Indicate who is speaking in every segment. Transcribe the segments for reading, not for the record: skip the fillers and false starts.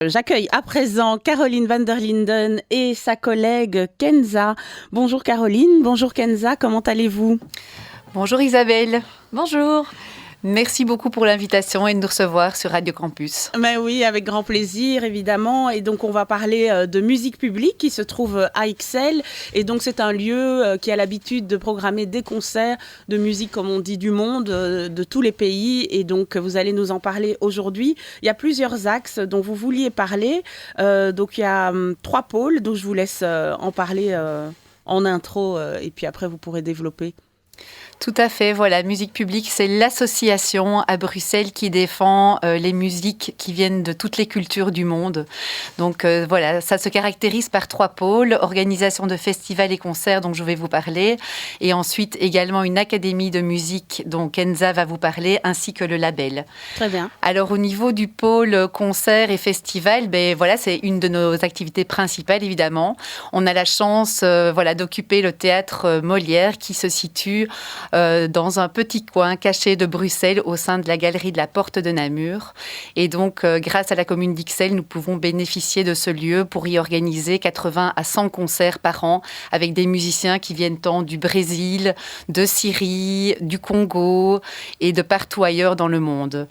Speaker 1: J'accueille à présent Caroline van der Linden et sa collègue Kenza. Bonjour Caroline, bonjour Kenza, comment allez-vous?
Speaker 2: Bonjour Isabelle. Bonjour. Merci beaucoup pour l'invitation et de nous recevoir sur Radio Campus.
Speaker 1: Mais oui, avec grand plaisir, évidemment. Et donc, on va parler de musique publique qui se trouve à Ixelles. Et donc, c'est un lieu qui a l'habitude de programmer des concerts de musique, comme on dit, du monde, de tous les pays. Et donc, vous allez nous en parler aujourd'hui. Il y a plusieurs axes dont vous vouliez parler. Donc, il y a 3 pôles, donc je vous laisse en parler en intro. Et puis après, vous pourrez développer.
Speaker 2: Tout à fait, voilà, Musique Publique, c'est l'association à Bruxelles qui défend les musiques qui viennent de toutes les cultures du monde. Donc voilà, ça se caractérise par 3 pôles, organisation de festivals et concerts dont je vais vous parler, et ensuite également une académie de musique dont Kenza va vous parler, ainsi que le label.
Speaker 1: Très bien.
Speaker 2: Alors au niveau du pôle concerts et festivals, ben voilà, c'est une de nos activités principales évidemment. On a la chance d'occuper le théâtre Molière qui se situe dans un petit coin caché de Bruxelles au sein de la galerie de la Porte de Namur. Et donc, grâce à la commune d'Ixelles, nous pouvons bénéficier de ce lieu pour y organiser 80 à 100 concerts par an avec des musiciens qui viennent tant du Brésil, de Syrie, du Congo et de partout ailleurs dans le monde.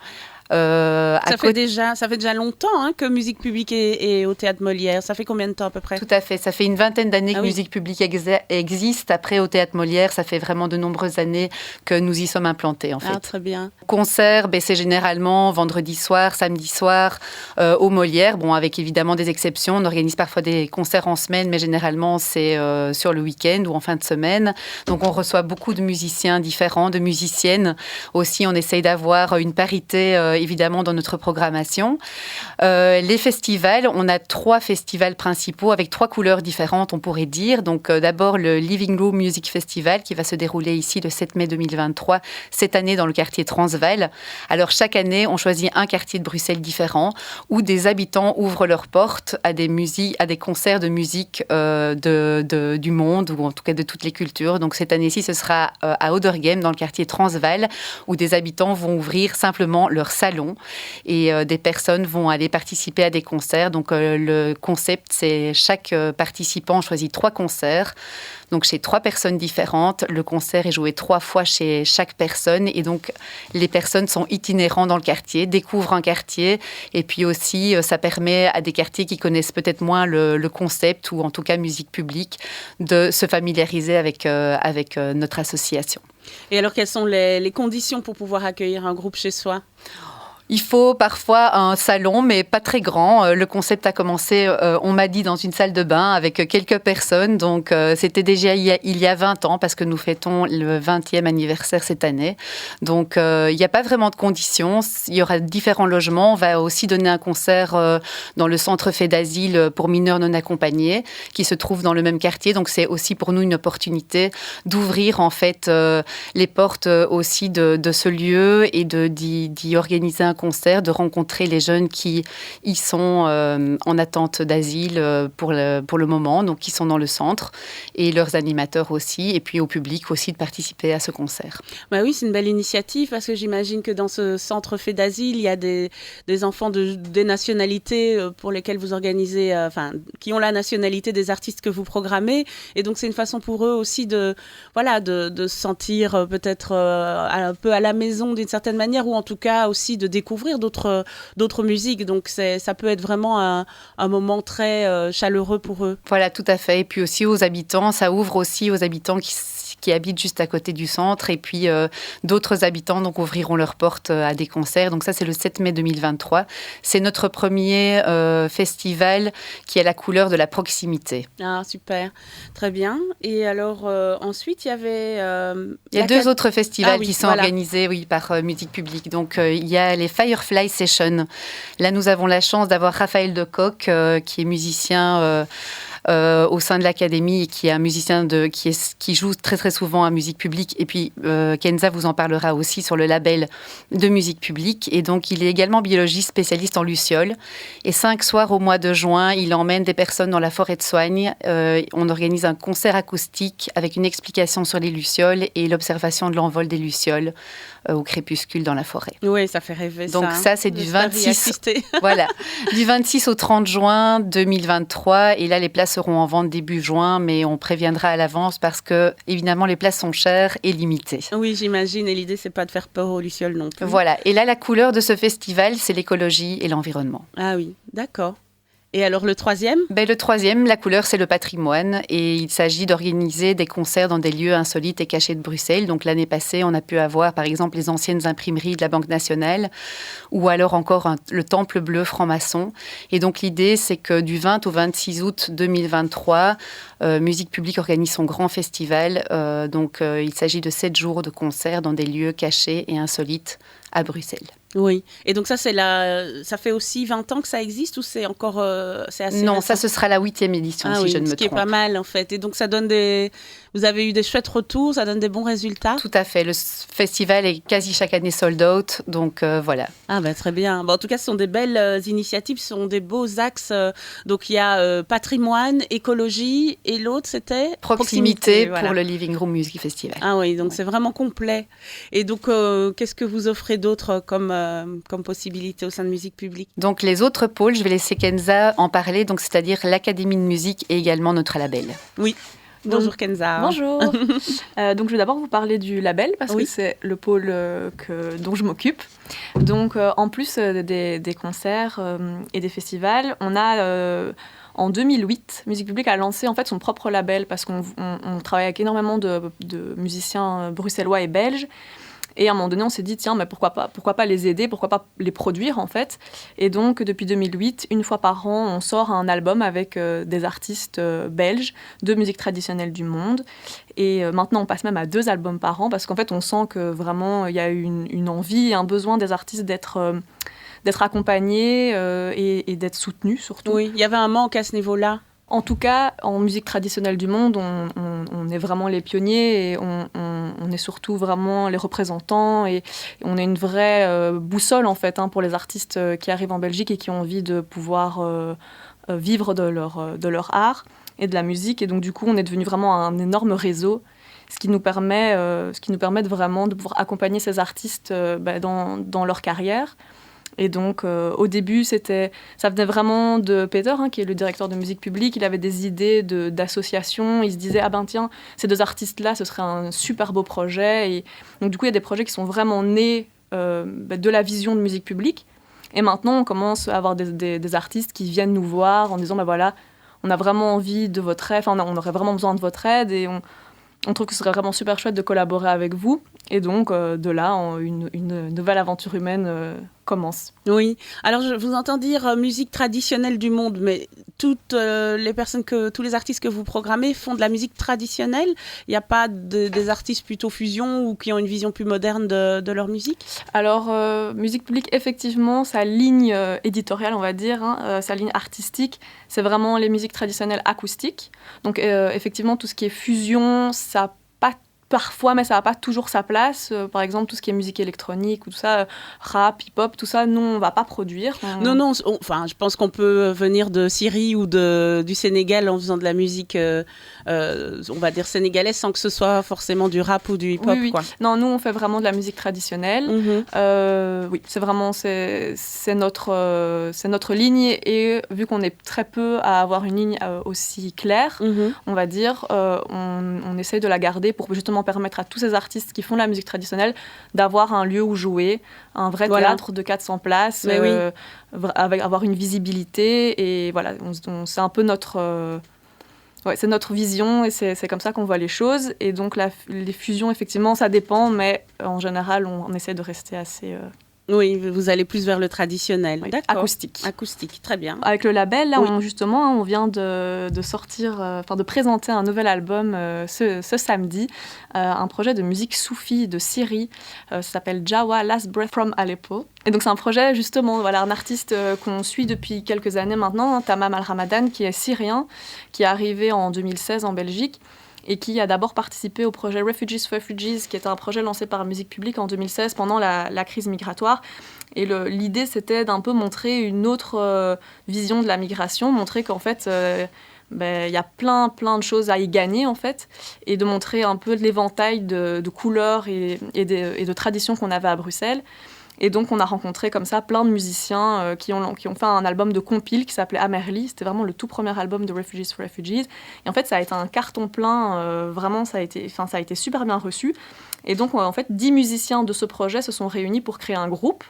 Speaker 1: Ça fait déjà longtemps que Musique Publique est au Théâtre Molière. Ça fait combien de temps à peu près?
Speaker 2: Tout à fait. Ça fait une vingtaine d'années que Musique Publique existe. Après, au Théâtre Molière, ça fait vraiment de nombreuses années que nous y sommes implantés, en fait.
Speaker 1: Ah, très bien.
Speaker 2: Concert, c'est généralement vendredi soir, samedi soir, au Molière. Bon, avec évidemment des exceptions. On organise parfois des concerts en semaine, mais généralement, c'est sur le week-end ou en fin de semaine. Donc, on reçoit beaucoup de musiciens différents, de musiciennes. Aussi, on essaye d'avoir une parité évidemment dans notre programmation. Les festivals, on a 3 festivals principaux avec 3 couleurs différentes, on pourrait dire. Donc d'abord le Living Room Music Festival qui va se dérouler ici le 7 mai 2023, cette année dans le quartier Transvaal. Alors chaque année, on choisit un quartier de Bruxelles différent où des habitants ouvrent leurs portes à des concerts de musique du monde ou en tout cas de toutes les cultures. Donc cette année-ci, ce sera à Oudergem dans le quartier Transvaal où des habitants vont ouvrir simplement leur salon et des personnes vont aller participer à des concerts. Donc le concept, c'est chaque participant choisit 3 concerts. Donc chez 3 personnes différentes, le concert est joué 3 fois chez chaque personne et donc les personnes sont itinérantes dans le quartier, découvrent un quartier et puis aussi ça permet à des quartiers qui connaissent peut-être moins le concept ou en tout cas musique publique de se familiariser avec notre association.
Speaker 1: Et alors quelles sont les conditions pour pouvoir accueillir un groupe chez soi ?
Speaker 2: Il faut parfois un salon, mais pas très grand. Le concept a commencé, on m'a dit, dans une salle de bain avec quelques personnes. Donc, c'était déjà il y a 20 ans parce que nous fêtons le 20e anniversaire cette année. Donc, il n'y a pas vraiment de conditions. Il y aura différents logements. On va aussi donner un concert dans le centre fait d'asile pour mineurs non accompagnés qui se trouve dans le même quartier. Donc, c'est aussi pour nous une opportunité d'ouvrir en fait les portes aussi de ce lieu et d'y organiser un concert, de rencontrer les jeunes qui y sont en attente d'asile pour le moment, donc qui sont dans le centre, et leurs animateurs aussi, et puis au public aussi de participer à ce concert.
Speaker 1: Bah oui, c'est une belle initiative parce que j'imagine que dans ce centre fait d'asile, il y a des enfants des nationalités pour lesquelles vous organisez, qui ont la nationalité des artistes que vous programmez, et donc c'est une façon pour eux aussi de se sentir peut-être un peu à la maison d'une certaine manière, ou en tout cas aussi de découvrir d'autres musiques. Donc ça peut être vraiment un moment très chaleureux pour eux.
Speaker 2: Voilà, tout à fait. Et puis aussi aux habitants, ça ouvre aussi aux habitants qui habitent juste à côté du centre. Et puis d'autres habitants donc, ouvriront leurs portes à des concerts. Donc ça, c'est le 7 mai 2023. C'est notre premier festival qui a la couleur de la proximité.
Speaker 1: Ah, super. Très bien. Et alors, ensuite, il y avait...
Speaker 2: il y a 2 autres festivals qui sont organisés par Musique Publique. Donc, il y a les Firefly Sessions. Là, nous avons la chance d'avoir Raphaël Decoq, qui est musicien au sein de l'académie et qui est un musicien qui joue très très souvent à Musique Publique. Et puis Kenza vous en parlera aussi sur le label de Musique Publique. Et donc il est également biologiste spécialiste en lucioles. Et 5 soirs au mois de juin, il emmène des personnes dans la forêt de Soignes. On organise un concert acoustique avec une explication sur les lucioles et l'observation de l'envol des lucioles. au crépuscule dans la forêt.
Speaker 1: Oui, ça fait rêver.
Speaker 2: Donc ça, c'est du 26,
Speaker 1: voilà,
Speaker 2: du 26 au 30 juin 2023. Et là, les places seront en vente début juin, mais on préviendra à l'avance parce que, évidemment, les places sont chères et limitées.
Speaker 1: Oui, j'imagine. Et l'idée, c'est pas de faire peur aux lucioles non plus.
Speaker 2: Voilà. Et là, la couleur de ce festival, c'est l'écologie et l'environnement.
Speaker 1: Ah oui, d'accord. Et alors le troisième ?
Speaker 2: Le troisième, la couleur, c'est le patrimoine. Et il s'agit d'organiser des concerts dans des lieux insolites et cachés de Bruxelles. Donc l'année passée, on a pu avoir par exemple les anciennes imprimeries de la Banque nationale ou alors encore le Temple bleu franc-maçon. Et donc l'idée, c'est que du 20 au 26 août 2023, Musique publique organise son grand festival. Il s'agit de 7 jours de concerts dans des lieux cachés et insolites à Bruxelles.
Speaker 1: Oui. Et donc ça fait aussi 20 ans que ça existe ou c'est encore c'est assez
Speaker 2: Non,
Speaker 1: récent?
Speaker 2: ça ce sera la 8e édition si je ne me trompe.
Speaker 1: Ce qui est pas mal en fait. Et donc ça donne vous avez eu des chouettes retours, ça donne des bons résultats?
Speaker 2: Tout à fait. Le festival est quasi chaque année sold out, donc voilà.
Speaker 1: Ah très bien. En tout cas, ce sont des belles initiatives, ce sont des beaux axes. Donc il y a patrimoine, écologie et l'autre c'était
Speaker 2: proximité
Speaker 1: voilà.
Speaker 2: Pour le Living Room Music Festival.
Speaker 1: Ah oui, donc c'est vraiment complet. Et donc qu'est-ce que vous offrez d'autre comme possibilité au sein de Musique publique? Donc
Speaker 2: les autres pôles, je vais laisser Kenza en parler, donc c'est-à-dire l'Académie de musique et également notre label.
Speaker 1: Oui. Bonjour Kenza.
Speaker 3: Bonjour. Donc je vais d'abord vous parler du label parce que c'est le pôle dont je m'occupe. Donc en plus des concerts et des festivals, on a en 2008, Musique publique a lancé en fait son propre label parce qu'on travaille avec énormément de musiciens bruxellois et belges. Et à un moment donné, on s'est dit, tiens, mais pourquoi pas les aider, pourquoi pas les produire, en fait. Et donc, depuis 2008, une fois par an, on sort un album avec des artistes belges de musique traditionnelle du monde. Et maintenant, on passe même à 2 albums par an, parce qu'en fait, on sent que vraiment, il y a une envie et un besoin des artistes d'être accompagnés et d'être soutenus, surtout.
Speaker 1: Oui, il y avait un manque à ce niveau-là.
Speaker 3: En tout cas, en musique traditionnelle du monde, on est vraiment les pionniers et on est surtout vraiment les représentants et on est une vraie boussole en fait pour les artistes qui arrivent en Belgique et qui ont envie de pouvoir vivre de leur art et de la musique. Et donc du coup, on est devenu vraiment un énorme réseau, ce qui nous permet vraiment de pouvoir accompagner ces artistes dans leur carrière. Et donc, au début, ça venait vraiment de Peter, qui est le directeur de Musique publique. Il avait des idées d'association. Il se disait, tiens, ces 2 artistes-là, ce serait un super beau projet. Et donc, du coup, il y a des projets qui sont vraiment nés de la vision de Musique publique. Et maintenant, on commence à avoir des artistes qui viennent nous voir en disant, voilà, on a vraiment envie de votre aide, on aurait vraiment besoin de votre aide et on trouve que ce serait vraiment super chouette de collaborer avec vous. Et donc, de là, une nouvelle aventure humaine commence.
Speaker 1: Oui. Alors, je vous entends dire musique traditionnelle du monde, mais toutes les personnes, tous les artistes que vous programmez font de la musique traditionnelle. Il n'y a pas des artistes plutôt fusion ou qui ont une vision plus moderne de leur musique?
Speaker 3: Alors, Musique publique, effectivement, sa ligne éditoriale, on va dire, sa ligne artistique, c'est vraiment les musiques traditionnelles acoustiques. Donc, effectivement, tout ce qui est fusion, ça parfois, mais ça n'a pas toujours sa place. Par exemple, tout ce qui est musique électronique ou tout ça, rap, hip-hop, tout ça, nous, on ne va pas produire.
Speaker 1: Non, je pense qu'on peut venir de Syrie ou du Sénégal en faisant de la musique, on va dire sénégalaise, sans que ce soit forcément du rap ou du hip-hop.
Speaker 3: Oui.
Speaker 1: Quoi.
Speaker 3: Non, nous, on fait vraiment de la musique traditionnelle. Oui, c'est vraiment c'est notre ligne. Et vu qu'on est très peu à avoir une ligne aussi claire, on va dire, on essaie de la garder pour justement permettre à tous ces artistes qui font de la musique traditionnelle d'avoir un lieu où jouer, un vrai théâtre de 400 places, avoir une visibilité. Et voilà, c'est un peu c'est notre vision et c'est comme ça qu'on voit les choses. Et donc les fusions, effectivement, ça dépend, mais en général, on essaie de rester assez...
Speaker 1: Oui, vous allez plus vers le traditionnel.
Speaker 3: Oui,
Speaker 1: d'accord.
Speaker 3: Acoustique,
Speaker 1: très bien.
Speaker 3: Avec le label, là, on vient de sortir, de présenter un nouvel album ce samedi, un projet de musique soufie de Syrie. Ça s'appelle Jawa, Last Breath from Aleppo. Et donc c'est un projet, justement, un artiste qu'on suit depuis quelques années maintenant, Tamam Al-Ramadan, qui est syrien, qui est arrivé en 2016 en Belgique, et qui a d'abord participé au projet Refugees for Refugees, qui est un projet lancé par Musique publique en 2016 pendant la crise migratoire. Et l'idée, c'était d'un peu montrer une autre vision de la migration, montrer qu'en fait, il y a plein de choses à y gagner en fait, et de montrer un peu l'éventail de couleurs et de traditions qu'on avait à Bruxelles. Et donc on a rencontré comme ça plein de musiciens qui ont fait un album de compile qui s'appelait Amerly. C'était vraiment le tout premier album de Refugees for Refugees. Et en fait ça a été un carton plein, vraiment ça a été super bien reçu. Et donc en fait 10 musiciens de ce projet se sont réunis pour créer un groupe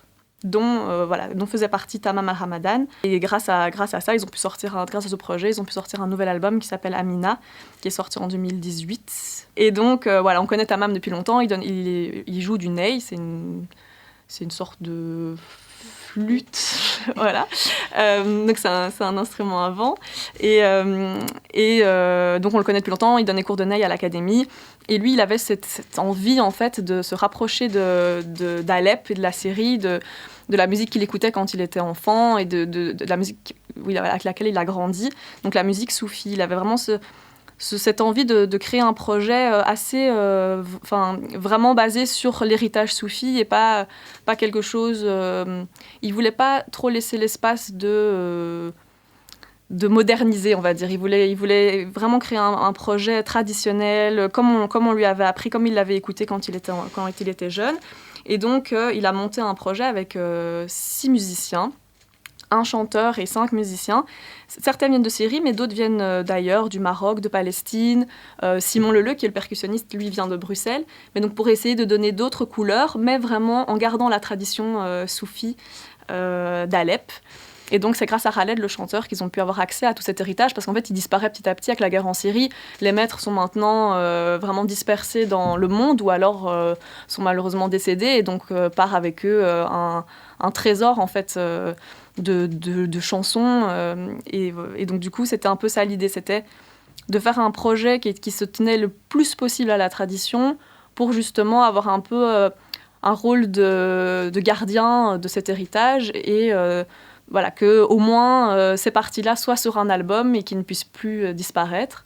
Speaker 3: dont faisait partie Tamam al-Hamadan. Et grâce à ça, grâce à ce projet, ils ont pu sortir un nouvel album qui s'appelle Amina, qui est sorti en 2018. Et donc, on connaît Tamam depuis longtemps. Il joue du ney, c'est une sorte de flûte, voilà. Donc c'est un instrument à vent. Et donc on le connaît depuis longtemps. Il donne des cours de ney à l'académie. Et lui, il avait cette envie, en fait, de se rapprocher d'Alep et de la Syrie, de la musique qu'il écoutait quand il était enfant et de la musique avec laquelle il a grandi. Donc la musique soufie. Il avait vraiment cette envie de créer un projet assez, vraiment basé sur l'héritage soufi et pas quelque chose... il voulait pas trop laisser l'espace de moderniser, on va dire. Il voulait vraiment créer un projet traditionnel, comme on lui avait appris, comme il l'avait écouté quand il était jeune. Et donc, il a monté un projet avec 6 musiciens, un chanteur et 5 musiciens. Certains viennent de Syrie, mais d'autres viennent d'ailleurs, du Maroc, de Palestine. Simon Leleu, qui est le percussionniste, lui vient de Bruxelles. Mais donc, pour essayer de donner d'autres couleurs, mais vraiment en gardant la tradition soufie d'Alep. Et donc, c'est grâce à Khaled, le chanteur, qu'ils ont pu avoir accès à tout cet héritage, parce qu'en fait, il disparaît petit à petit avec la guerre en Syrie. Les maîtres sont maintenant vraiment dispersés dans le monde, ou alors sont malheureusement décédés, et donc part avec eux un trésor, en fait, de chansons. Et donc, du coup, c'était un peu ça l'idée, c'était de faire un projet qui se tenait le plus possible à la tradition, pour justement avoir un peu un rôle de gardien de cet héritage, et... qu'au moins ces parties-là soient sur un album et qu'ils ne puissent plus disparaître.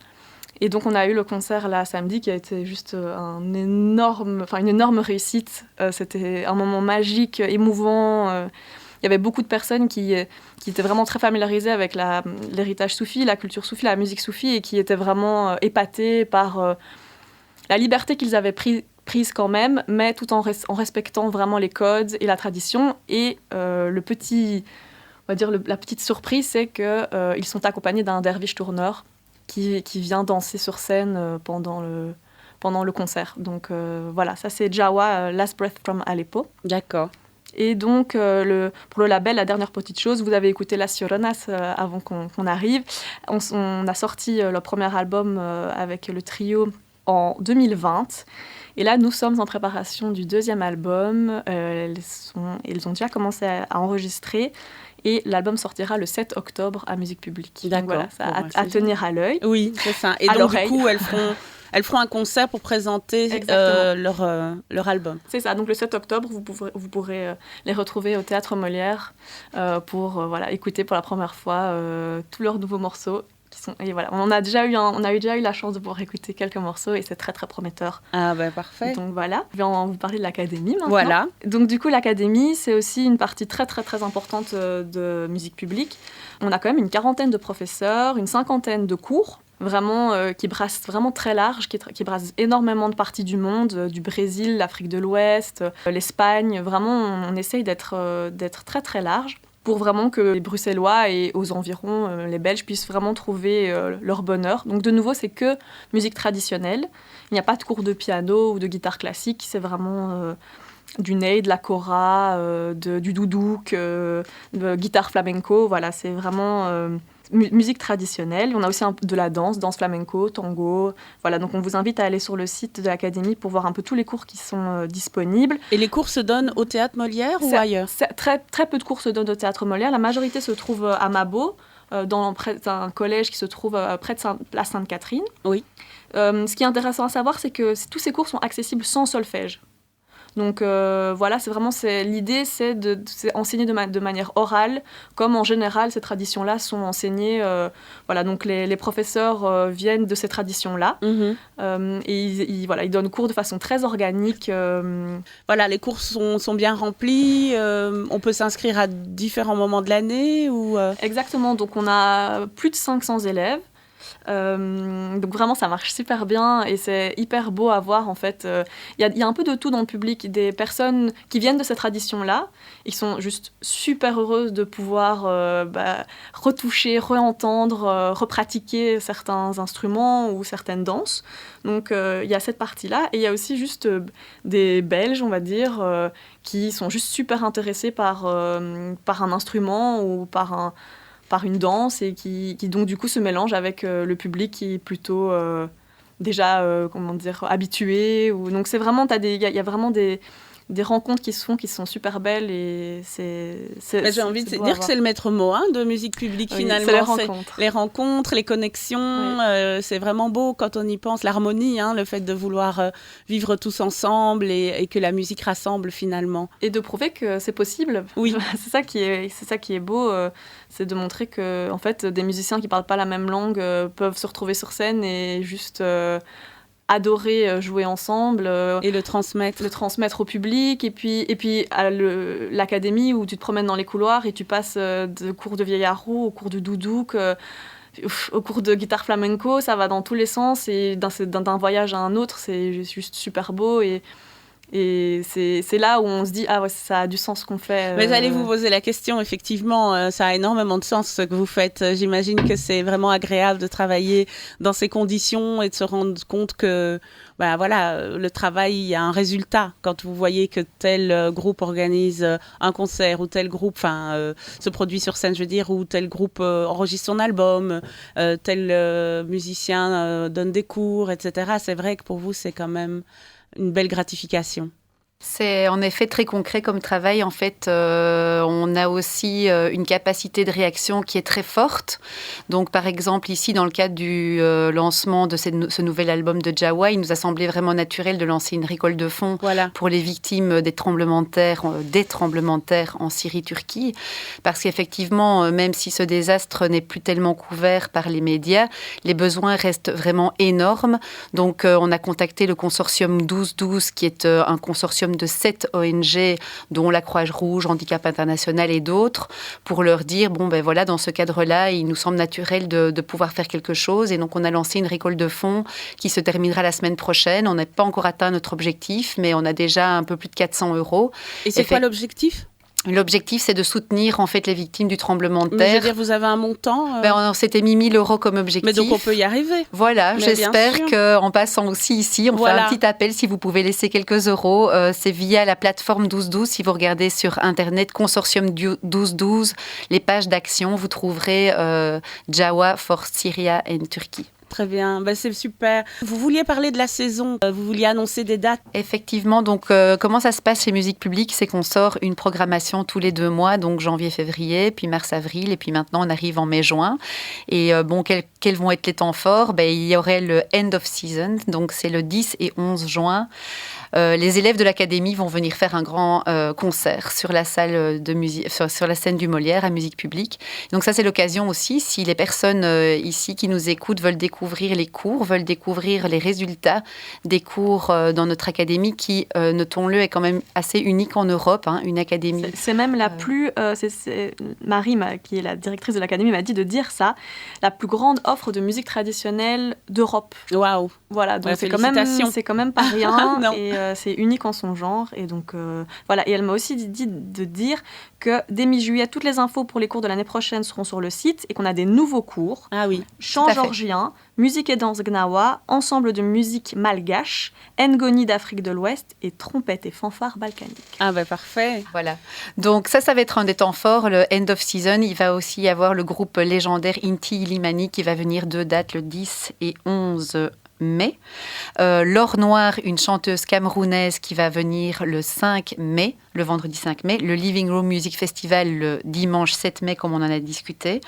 Speaker 3: Et donc on a eu le concert là samedi qui a été juste une énorme réussite. C'était un moment magique, émouvant. Il y avait beaucoup de personnes qui étaient vraiment très familiarisées avec l'héritage soufi, la culture soufi, la musique soufi, et qui étaient vraiment épatées par la liberté qu'ils avaient prise quand même, mais tout en respectant vraiment les codes et la tradition. Et la petite surprise, c'est qu'ils sont accompagnés d'un derviche tourneur qui vient danser sur scène pendant le concert. Donc ça c'est Jawa, Last Breath from Aleppo.
Speaker 1: D'accord.
Speaker 3: Et donc, pour le label, la dernière petite chose, vous avez écouté Las Lloronas avant qu'on arrive. On a sorti le premier album avec le trio en 2020. Et là, nous sommes en préparation du deuxième album. Ils ont déjà commencé à enregistrer. Et l'album sortira le 7 octobre à Musique Publique.
Speaker 1: D'accord.
Speaker 3: Donc voilà, à tenir à l'œil.
Speaker 1: Oui, c'est ça. Et
Speaker 3: à
Speaker 1: donc,
Speaker 3: l'oreille.
Speaker 1: du coup, elles feront un concert pour présenter leur album.
Speaker 3: C'est ça. Donc, le 7 octobre, vous pourrez les retrouver au Théâtre Molière pour écouter pour la première fois tous leurs nouveaux morceaux. Et voilà, on a déjà eu la chance de pouvoir écouter quelques morceaux et c'est très très prometteur.
Speaker 1: Ah ben parfait.
Speaker 3: Donc voilà, je vais vous parler de l'académie maintenant.
Speaker 1: Voilà.
Speaker 3: Donc du coup l'académie, c'est aussi une partie très très très importante de musique publique. On a quand même une 40aine de professeurs, une 50aine de cours, vraiment qui brassent vraiment très large, qui brassent énormément de parties du monde, du Brésil, l'Afrique de l'Ouest, l'Espagne. Vraiment, on essaye d'être très très large, pour vraiment que les Bruxellois et aux environs, les Belges, puissent vraiment trouver leur bonheur. Donc de nouveau, c'est que musique traditionnelle. Il n'y a pas de cours de piano ou de guitare classique, c'est vraiment du ney, de la kora, du doudouk, de guitare flamenco. Voilà, c'est vraiment musique traditionnelle. On a aussi de la danse flamenco, tango. Voilà, donc on vous invite à aller sur le site de l'académie pour voir un peu tous les cours qui sont disponibles.
Speaker 1: Et les cours se donnent au Théâtre Molière ou ailleurs ?
Speaker 3: Très, très peu de cours se donnent au Théâtre Molière. La majorité se trouve à Mabo, dans un collège qui se trouve près de la Sainte-Catherine.
Speaker 1: Oui.
Speaker 3: Ce qui est intéressant à savoir, c'est que tous ces cours sont accessibles sans solfège. Donc l'idée, c'est enseigner de manière orale, comme en général ces traditions-là sont enseignées. Donc les professeurs viennent de ces traditions-là. Et ils donnent cours de façon très organique.
Speaker 1: Voilà, les cours sont bien remplis. On peut s'inscrire à différents moments de l'année ou
Speaker 3: Exactement, donc on a plus de 500 élèves. Donc vraiment, ça marche super bien et c'est hyper beau à voir en fait. Il y a un peu de tout dans le public, des personnes qui viennent de cette tradition-là, ils sont juste super heureuses de pouvoir retoucher, réentendre, repratiquer certains instruments ou certaines danses. Donc il y a cette partie-là et il y a aussi juste des Belges, on va dire, qui sont juste super intéressés par un instrument ou par une danse et qui donc du coup se mélangent avec le public qui est plutôt déjà habitué. Donc c'est vraiment, il y a vraiment des rencontres qui se font qui sont super belles et
Speaker 1: j'ai envie de dire que c'est le maître mot de musique publique, oui, finalement.
Speaker 3: C'est
Speaker 1: les rencontres, les connexions. Oui. C'est vraiment beau quand on y pense. L'harmonie, le fait de vouloir vivre tous ensemble et que la musique rassemble finalement.
Speaker 3: Et de prouver que c'est possible.
Speaker 1: Oui.
Speaker 3: c'est ça qui est beau. C'est de montrer que en fait, des musiciens qui ne parlent pas la même langue peuvent se retrouver sur scène et juste... adorer jouer ensemble
Speaker 1: et le transmettre
Speaker 3: au public et puis à l'académie où tu te promènes dans les couloirs et tu passes de cours de vieillard roux au cours de doudouk au cours de guitare flamenco, ça va dans tous les sens et d'un voyage à un autre, c'est juste super beau et c'est là où on se dit, ah ouais, ça a du sens ce qu'on fait.
Speaker 1: Mais j'allais vous poser la question, effectivement, ça a énormément de sens ce que vous faites. J'imagine que c'est vraiment agréable de travailler dans ces conditions et de se rendre compte que le travail, il y a un résultat. Quand vous voyez que tel groupe organise un concert ou tel groupe se produit sur scène, je veux dire, ou tel groupe enregistre son album, tel musicien donne des cours, etc. C'est vrai que pour vous, c'est quand même une belle gratification.
Speaker 2: C'est en effet très concret comme travail. En fait, on a aussi une capacité de réaction qui est très forte. Donc, par exemple, ici, dans le cadre du lancement de ce nouvel album de Jawa, il nous a semblé vraiment naturel de lancer une récolte de fonds pour les victimes des tremblements de terre en Syrie, Turquie. Parce qu'effectivement, même si ce désastre n'est plus tellement couvert par les médias, les besoins restent vraiment énormes. Donc, on a contacté le consortium 1212, qui est un consortium de 7 ONG, dont la Croix-Rouge, Handicap International et d'autres, pour leur dire, dans ce cadre-là, il nous semble naturel de pouvoir faire quelque chose. Et donc, on a lancé une récolte de fonds qui se terminera la semaine prochaine. On n'a pas encore atteint notre objectif, mais on a déjà un peu plus de 400 €.
Speaker 1: Et c'est quoi l'objectif ?
Speaker 2: L'objectif, c'est de soutenir en fait les victimes du tremblement de terre.
Speaker 1: Mais je veux dire, vous avez un montant
Speaker 2: on s'était mis 1 000 € comme objectif.
Speaker 1: Mais donc on peut y arriver.
Speaker 2: Voilà, j'espère qu'en passant aussi ici, on fait un petit appel si vous pouvez laisser quelques euros. C'est via la plateforme 1212. Si vous regardez sur Internet, Consortium 1212, les pages d'action, vous trouverez Jawa for Syria and Turkey.
Speaker 1: Très bien, c'est super. Vous vouliez parler de la saison, vous vouliez annoncer des dates.
Speaker 2: Effectivement, donc comment ça se passe chez Musique Publique, c'est qu'on sort une programmation tous les 2 mois, donc janvier, février, puis mars, avril, et puis maintenant on arrive en mai, juin. Et quels vont être les temps forts ? Il y aurait le End of Season, donc c'est le 10 et 11 juin. Les élèves de l'académie vont venir faire un grand concert sur la salle de musique, sur la scène du Molière à Musique Publique. Donc ça, c'est l'occasion aussi, si les personnes ici qui nous écoutent veulent découvrir les cours, veulent découvrir les résultats des cours dans notre académie qui, notons-le, est quand même assez unique en Europe, une académie.
Speaker 3: C'est même la plus... Marie, qui est la directrice de l'académie, m'a dit de dire ça, la plus grande offre de musique traditionnelle d'Europe.
Speaker 1: Waouh.
Speaker 3: Voilà, donc c'est quand même pas rien. Et c'est unique en son genre. Et donc, voilà. Et elle m'a aussi dit de dire que dès mi-juillet, toutes les infos pour les cours de l'année prochaine seront sur le site et qu'on a des nouveaux cours.
Speaker 1: Ah oui.
Speaker 3: Chant georgien, musique et danse gnawa, ensemble de musique malgache, ngoni d'Afrique de l'Ouest et trompette et fanfare balkanique.
Speaker 1: Ah parfait.
Speaker 2: Voilà. Donc ça va être un des temps forts, le End of Season. Il va aussi y avoir le groupe légendaire Inti Illimani qui va venir 2 dates, le 10 et 11 mai. Laure Noire, une chanteuse camerounaise qui va venir le 5 mai, le vendredi 5 mai. Le Living Room Music Festival le dimanche 7 mai, comme on en a discuté.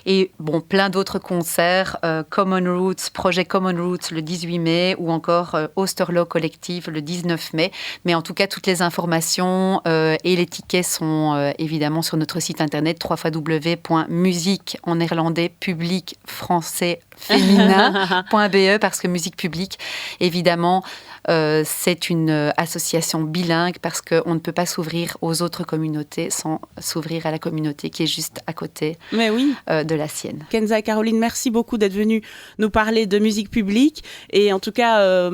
Speaker 2: Et plein d'autres concerts, Common Roots, projet Common Roots le 18 mai ou encore Osterlo Collective le 19 mai. Mais en tout cas, toutes les informations et les tickets sont évidemment sur notre site internet www.musique en néerlandais public français féminin.be parce que Musique Publique, évidemment, c'est une association bilingue parce qu'on ne peut pas s'ouvrir aux autres communautés sans s'ouvrir à la communauté qui est juste à côté de la sienne.
Speaker 1: Kenza et Caroline, merci beaucoup d'être venues nous parler de musique publique et en tout cas,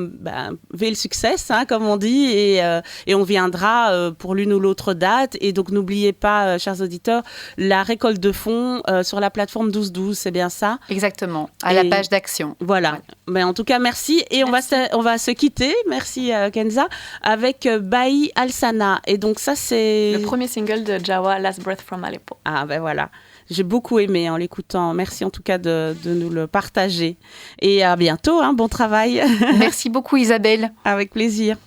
Speaker 1: veille succès, comme on dit, et on viendra pour l'une ou l'autre date. Et donc, n'oubliez pas, chers auditeurs, la récolte de fonds sur la plateforme 1212, c'est bien ça?
Speaker 2: Exactement, la page d'action.
Speaker 1: Voilà. Ouais. Mais en tout cas, merci. Et merci. On va se quitter, merci Kenza, avec Baï Alsana. Et donc ça, c'est...
Speaker 3: le premier single de Jawa, Last Breath from Aleppo.
Speaker 1: Ah ben voilà. J'ai beaucoup aimé en l'écoutant. Merci en tout cas de nous le partager. Et à bientôt, bon travail.
Speaker 2: Merci beaucoup Isabelle.
Speaker 1: Avec plaisir.